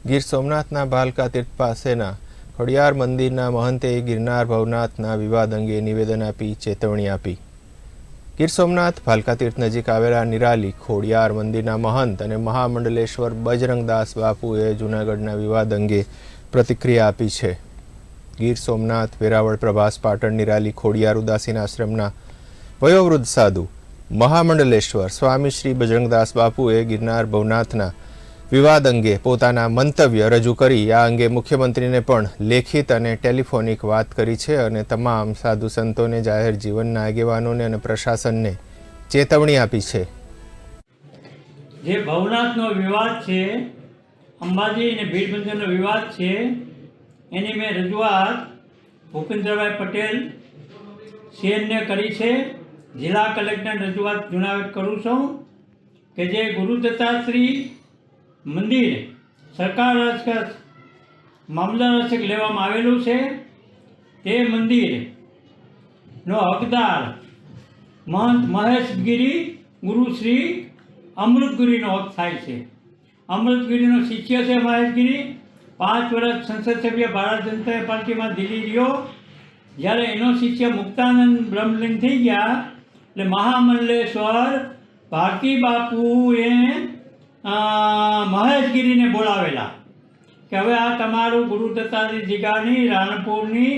ગીર સોમનાથના ભાલકા તીર્થ પાસેના ખોડિયાર મંદિરના મહંતે ગિરનાર ભવનાથના વિવાદ અંગે નિવેદન આપી ચેતવણી આપી। ગીર સોમનાથ ભાલકા તીર્થ નજીક આવેલા નિરાલી ખોડિયાર મંદિરના મહંત અને મહામંડલેશ્વર બજરંગદાસ બાપુએ જૂનાગઢના વિવાદ અંગે પ્રતિક્રિયા આપી છે। ગીર સોમનાથ વેરાવળ પ્રભાસ પાટણ નિરાલી ખોડિયાર ઉદાસીન આશ્રમના વયોવૃદ્ધ સાધુ મહામંડલેશ્વર સ્વામી શ્રી બજરંગદાસ બાપુએ ગિરનાર ભવનાથના વિવાદ અંગે પોતાના મંતવ્ય રજૂ કરી આ અંગે મુખ્યમંત્રીને પણ લેખિત અને ટેલિફોનિક વાત કરી છે અને તમામ સાધુ સંતોને જાહેર જીવનના આગેવાનોને અને પ્રશાસનને ચેતવણી આપી છે। જે ભવનાથનો વિવાદ છે, અંબાજી અને ભીડબંધનનો વિવાદ છે, એની મેં રજૂઆત ભૂપેન્દ્રભાઈ પટેલ સીએમને કરી છે। જિલ્લા કલેક્ટરને રજૂઆત જુનાગઢ કરું છું કે જે ગુરુ દત્તાશ્રી મંદિર સરકાર મામલતદાર હસ્તક લેવામાં આવેલું છે, તે મંદિરનો હકદાર મહંત મહેશગીરી ગુરુશ્રી અમૃતગીરીનો હક થાય છે। અમૃતગીરીનો શિષ્ય છે મહેશગીરી। 5 વર્ષ સંસદ સભ્ય ભારત જનતા પાર્ટીમાં દિલ્હી રહ્યો। જ્યારે એનો શિષ્ય મુક્તાનંદ બ્રહ્મલીન થઈ ગયા એટલે મહામંડલેશ્વર ભારતી બાપુએ મહેશગીરીને બોલાવેલા કે હવે આ તમારું ગુરુ દત્તાજી જગ્યાની રાણપુરની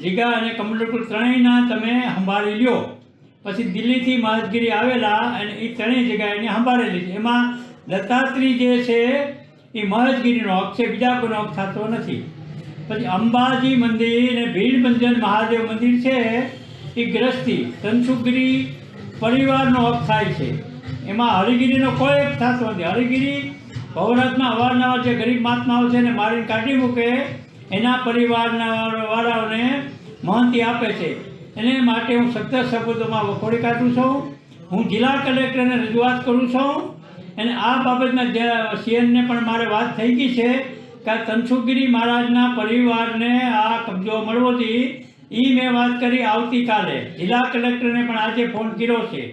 જગ્યા અને કમલપુર ત્રણેયના તમે સંભાળી લ્યો। પછી દિલ્હીથી મહેશગીરી આવેલા અને એ ત્રણેય જગ્યાએ એને સંભાળેલી છે। એમાં દત્તાત્રી જે છે એ મહેશગીરીનો હક છે, બીજા કોઈનો હક થતો નથી। પછી અંબાજી મંદિર અને ભીડબંધન મહાદેવ મંદિર છે એ ગ્રસ્તી ધનસુખગીરી પરિવારનો હક થાય છે। એમાં હરિગીરીનો કોઈ હક થતો નથી। હરિગીરી ભવનાથમાં અવારનવાર જે ગરીબ મહાત્માઓ છે એને મારીને કાઢી મૂકે, એના પરિવારના વાળાઓને મહંતી આપે છે। એને માટે હું સખ્ત શબ્દોમાં વખોડી કાઢું છું। હું જિલ્લા કલેક્ટરને રજૂઆત કરું છું અને આ બાબતના સીએમને પણ મારે વાત થઈ ગઈ છે કે આ ધનસુખગીરી મહારાજના પરિવારને આ કબજો મળવો જોઈએ। એ મેં વાત કરી આવતીકાલે જિલ્લા કલેક્ટરને પણ આજે ફોન કર્યો છે।